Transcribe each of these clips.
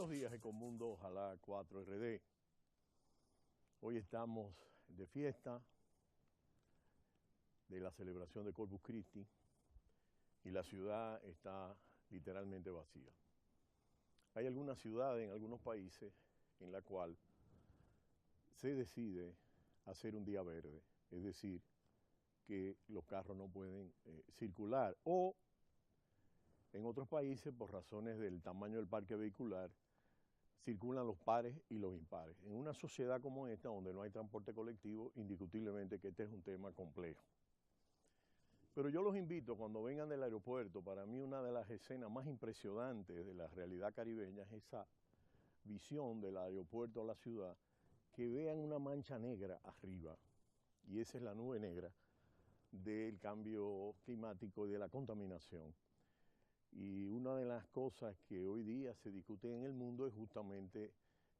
Buenos días, Ecomundo, ojalá 4RD. Hoy estamos de fiesta de la celebración de Corpus Christi y la ciudad está literalmente vacía. Hay algunas ciudades en algunos países en la cual se decide hacer un día verde, es decir, que los carros no pueden circular, o en otros países, por razones del tamaño del parque vehicular, circulan los pares y los impares. En una sociedad como esta, donde no hay transporte colectivo, indiscutiblemente que este es un tema complejo. Pero yo los invito, cuando vengan del aeropuerto, para mí una de las escenas más impresionantes de la realidad caribeña es esa visión del aeropuerto a la ciudad, que vean una mancha negra arriba, y esa es la nube negra del cambio climático y de la contaminación. Y una de las cosas que hoy día se discute en el mundo es justamente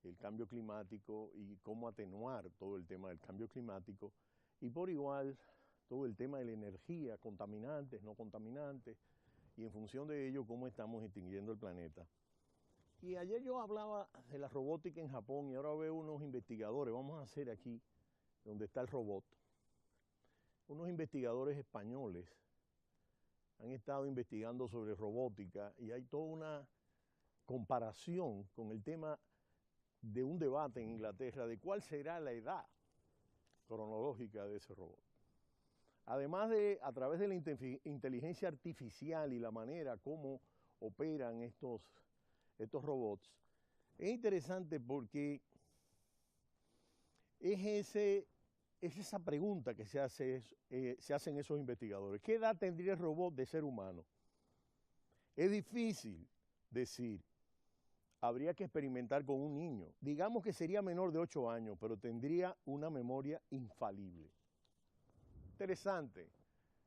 el cambio climático y cómo atenuar todo el tema del cambio climático, y por igual todo el tema de la energía, contaminantes, no contaminantes, y en función de ello cómo estamos extinguiendo el planeta. Y ayer yo hablaba de la robótica en Japón y ahora veo unos investigadores, vamos a hacer aquí donde está el robot, unos investigadores españoles han estado investigando sobre robótica y hay toda una comparación con el tema de un debate en Inglaterra de cuál será la edad cronológica de ese robot. Además de, a través de la inteligencia artificial y la manera como operan estos robots, es interesante porque es esa pregunta que se hacen esos investigadores. ¿Qué edad tendría el robot de ser humano? Es difícil decir. Habría que experimentar con un niño. Digamos que sería menor de 8 años, pero tendría una memoria infalible. Interesante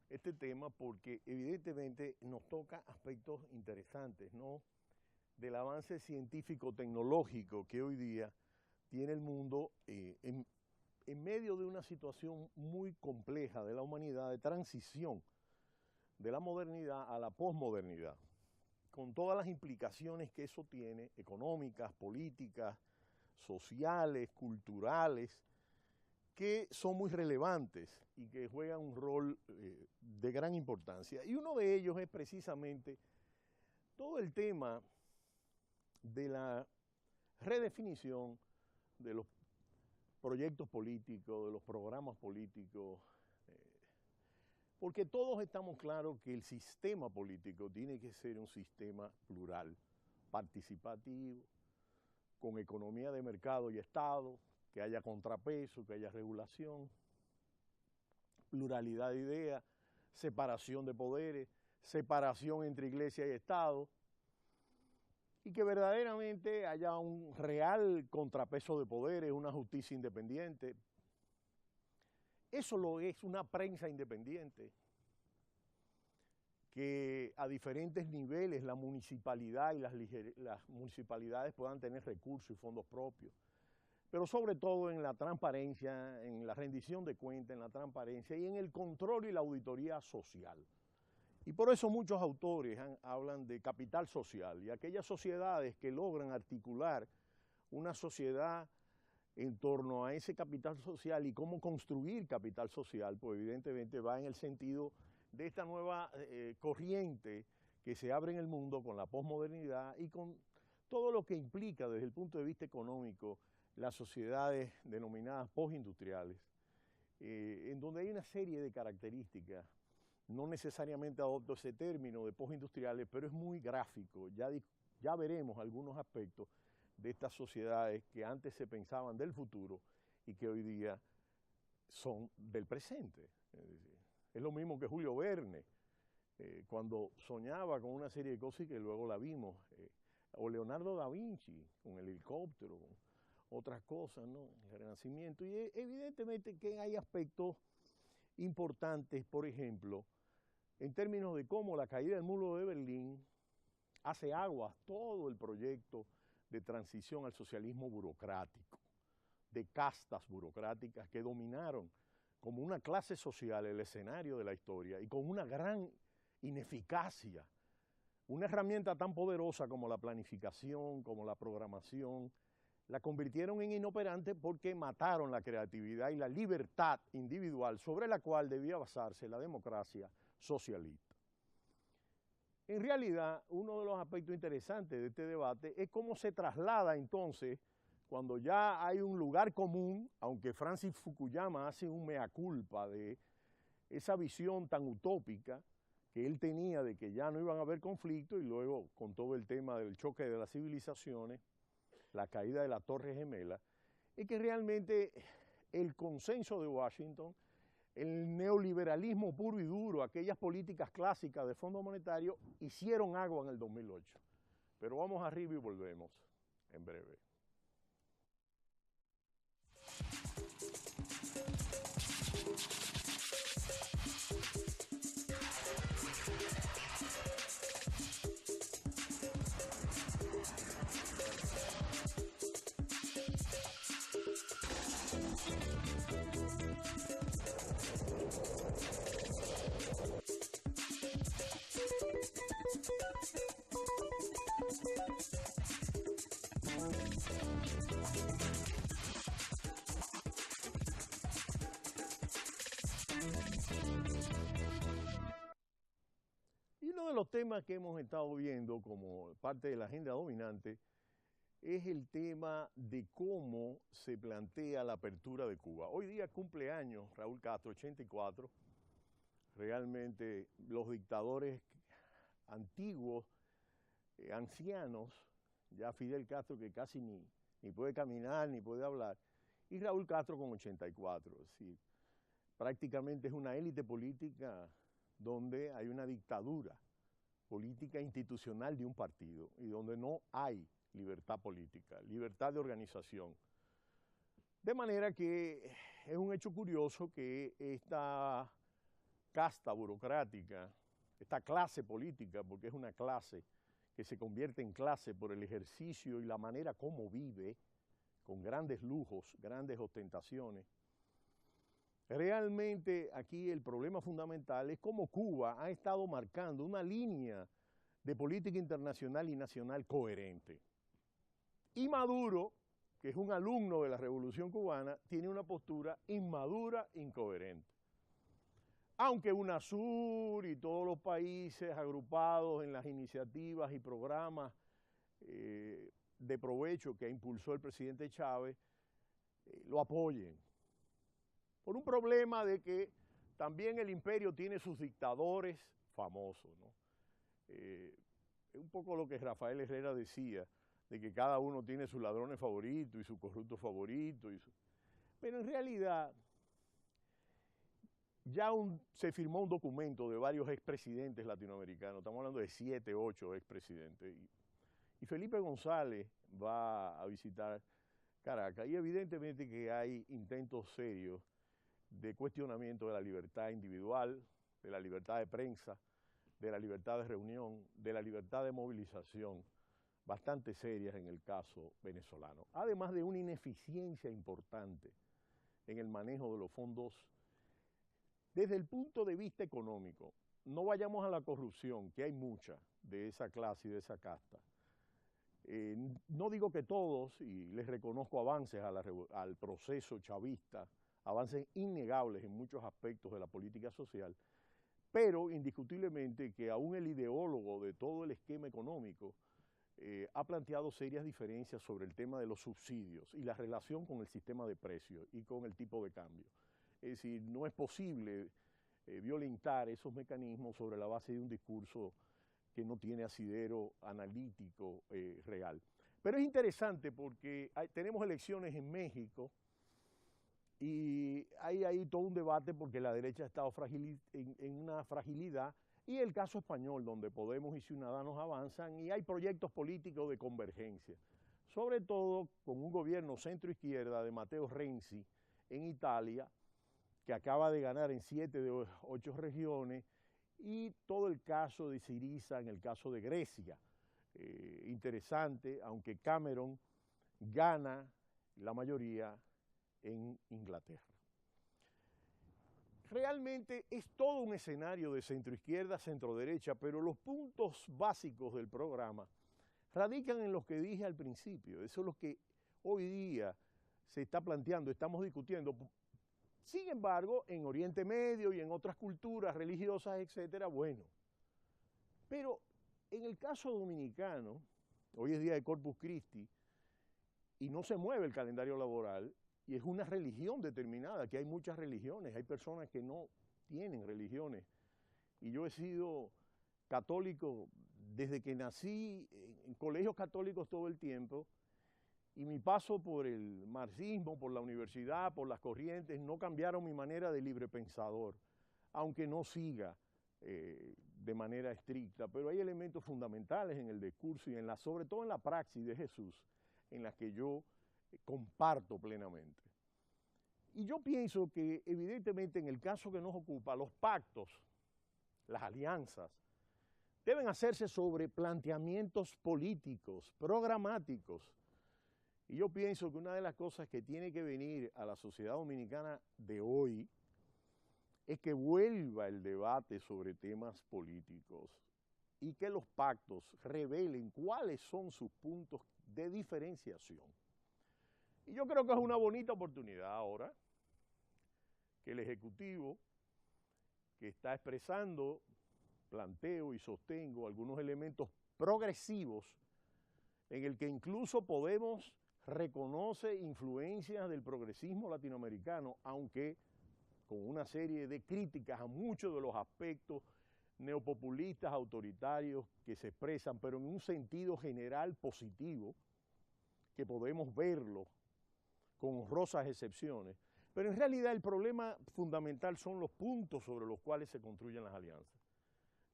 este tema porque evidentemente nos toca aspectos interesantes, ¿no?, del avance científico-tecnológico que hoy día tiene el mundo en medio de una situación muy compleja de la humanidad, de transición de la modernidad a la posmodernidad, con todas las implicaciones que eso tiene, económicas, políticas, sociales, culturales, que son muy relevantes y que juegan un rol de gran importancia. Y uno de ellos es precisamente todo el tema de la redefinición de los proyectos políticos, de los programas políticos, porque todos estamos claros que el sistema político tiene que ser un sistema plural, participativo, con economía de mercado y Estado, que haya contrapeso, que haya regulación, pluralidad de ideas, separación de poderes, separación entre iglesia y Estado, y que verdaderamente haya un real contrapeso de poderes, una justicia independiente. Eso lo es una prensa independiente, que a diferentes niveles la municipalidad y las municipalidades puedan tener recursos y fondos propios, pero sobre todo en la transparencia, en la rendición de cuentas, en la transparencia y en el control y la auditoría social. Y por eso muchos autores hablan de capital social y aquellas sociedades que logran articular una sociedad en torno a ese capital social y cómo construir capital social, pues evidentemente va en el sentido de esta nueva corriente que se abre en el mundo con la posmodernidad y con todo lo que implica desde el punto de vista económico las sociedades denominadas postindustriales, en donde hay una serie de características. No necesariamente adopto ese término de postindustriales, pero es muy gráfico. Ya veremos algunos aspectos de estas sociedades que antes se pensaban del futuro y que hoy día son del presente. Es lo mismo que Julio Verne, cuando soñaba con una serie de cosas y que luego la vimos, o Leonardo da Vinci con el helicóptero, con otras cosas, ¿no?, el Renacimiento. Y evidentemente que hay aspectos importantes, por ejemplo, en términos de cómo la caída del muro de Berlín hace aguas todo el proyecto de transición al socialismo burocrático, de castas burocráticas que dominaron como una clase social el escenario de la historia y con una gran ineficacia Una herramienta tan poderosa como la planificación, como la programación, la convirtieron en inoperante porque mataron la creatividad y la libertad individual sobre la cual debía basarse la democracia socialista. En realidad, uno de los aspectos interesantes de este debate es cómo se traslada entonces, cuando ya hay un lugar común, aunque Francis Fukuyama hace un mea culpa de esa visión tan utópica que él tenía de que ya no iban a haber conflictos, y luego con todo el tema del choque de las civilizaciones, la caída de la Torre Gemela, es que realmente el consenso de Washington, el neoliberalismo puro y duro, aquellas políticas clásicas de Fondo Monetario, hicieron agua en el 2008. Pero vamos arriba y volvemos en breve. Y uno de los temas que hemos estado viendo como parte de la agenda dominante es el tema de cómo se plantea la apertura de Cuba. Hoy día cumple años Raúl Castro, 84. Realmente los dictadores antiguos, ancianos, ya Fidel Castro que casi ni puede caminar, ni puede hablar, y Raúl Castro con 84. Es decir, prácticamente es una élite política donde hay una dictadura política institucional de un partido y donde no hay libertad política, libertad de organización. De manera que es un hecho curioso que esta casta burocrática, esta clase política, porque es una clase que se convierte en clase por el ejercicio y la manera como vive, con grandes lujos, grandes ostentaciones. Realmente aquí el problema fundamental es cómo Cuba ha estado marcando una línea de política internacional y nacional coherente. Y Maduro, que es un alumno de la Revolución Cubana, tiene una postura inmadura, incoherente. Aunque UNASUR y todos los países agrupados en las iniciativas y programas de provecho que impulsó el presidente Chávez, lo apoyen. Por un problema de que también el imperio tiene sus dictadores famosos, ¿no? Un poco lo que Rafael Herrera decía, de que cada uno tiene sus ladrones favoritos y sus corruptos favoritos. Pero en realidad ya se firmó un documento de varios expresidentes latinoamericanos, estamos hablando de 7, 8 expresidentes, y Felipe González va a visitar Caracas, y evidentemente que hay intentos serios de cuestionamiento de la libertad individual, de la libertad de prensa, de la libertad de reunión, de la libertad de movilización, bastante serias en el caso venezolano. Además de una ineficiencia importante en el manejo de los fondos desde el punto de vista económico. No vayamos a la corrupción, que hay mucha de esa clase y de esa casta. No digo que todos, y les reconozco avances al proceso chavista, avances innegables en muchos aspectos de la política social, pero indiscutiblemente que aún el ideólogo de todo el esquema económico ha planteado serias diferencias sobre el tema de los subsidios y la relación con el sistema de precios y con el tipo de cambio. Es decir, no es posible violentar esos mecanismos sobre la base de un discurso que no tiene asidero analítico real. Pero es interesante porque tenemos elecciones en México y hay ahí todo un debate porque la derecha ha estado en una fragilidad, y el caso español, donde Podemos y Ciudadanos avanzan y hay proyectos políticos de convergencia, sobre todo con un gobierno centro-izquierda de Matteo Renzi en Italia, que acaba de ganar en 7 de 8 regiones, y todo el caso de Syriza en el caso de Grecia. Interesante, aunque Cameron gana la mayoría en Inglaterra. realmente es todo un escenario de centroizquierda, centroderecha, pero los puntos básicos del programa radican en los que dije al principio. Eso es lo que hoy día se está planteando, estamos discutiendo. Sin embargo, en Oriente Medio y en otras culturas religiosas, etcétera, bueno. Pero en el caso dominicano, hoy es día de Corpus Christi, y no se mueve el calendario laboral, y es una religión determinada, que hay muchas religiones, hay personas que no tienen religiones. Y yo he sido católico desde que nací, en colegios católicos todo el tiempo, y mi paso por el marxismo, por la universidad, por las corrientes, no cambiaron mi manera de libre pensador, aunque no siga de manera estricta, pero hay elementos fundamentales en el discurso y sobre todo en la praxis de Jesús, en las que yo comparto plenamente. Y yo pienso que evidentemente en el caso que nos ocupa, los pactos, las alianzas, deben hacerse sobre planteamientos políticos, programáticos. Y yo pienso que una de las cosas que tiene que venir a la sociedad dominicana de hoy es que vuelva el debate sobre temas políticos y que los pactos revelen cuáles son sus puntos de diferenciación. Y yo creo que es una bonita oportunidad ahora que el Ejecutivo, que está expresando, planteo y sostengo algunos elementos progresivos en el que incluso Podemos reconoce influencias del progresismo latinoamericano, aunque con una serie de críticas a muchos de los aspectos neopopulistas, autoritarios que se expresan, pero en un sentido general positivo, que podemos verlo con honrosas excepciones. Pero en realidad el problema fundamental son los puntos sobre los cuales se construyen las alianzas.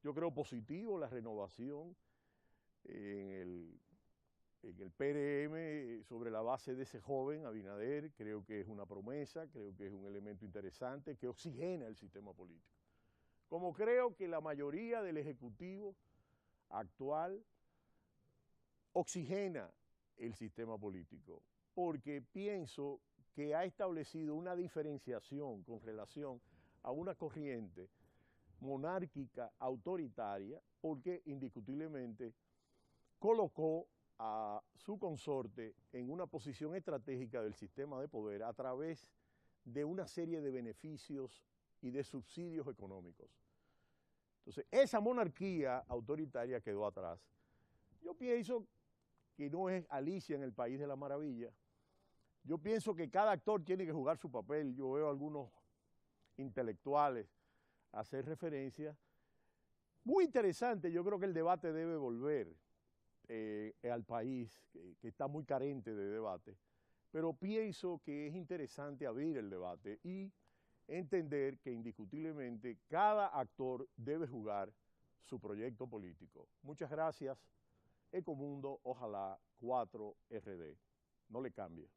Yo creo positivo la renovación en el PRM sobre la base de ese joven Abinader, creo que es una promesa, creo que es un elemento interesante que oxigena el sistema político. Como creo que la mayoría del Ejecutivo actual oxigena el sistema político, porque pienso que ha establecido una diferenciación con relación a una corriente monárquica, autoritaria, porque indiscutiblemente colocó a su consorte en una posición estratégica del sistema de poder a través de una serie de beneficios y de subsidios económicos. Entonces, esa monarquía autoritaria quedó atrás. Yo pienso que no es Alicia en el País de la Maravilla. Yo pienso que cada actor tiene que jugar su papel. Yo veo a algunos intelectuales hacer referencia. Muy interesante, yo creo que el debate debe volver al país, que está muy carente de debate, pero pienso que es interesante abrir el debate y entender que indiscutiblemente cada actor debe jugar su proyecto político. Muchas gracias. Ecomundo, ojalá 4RD. No le cambie.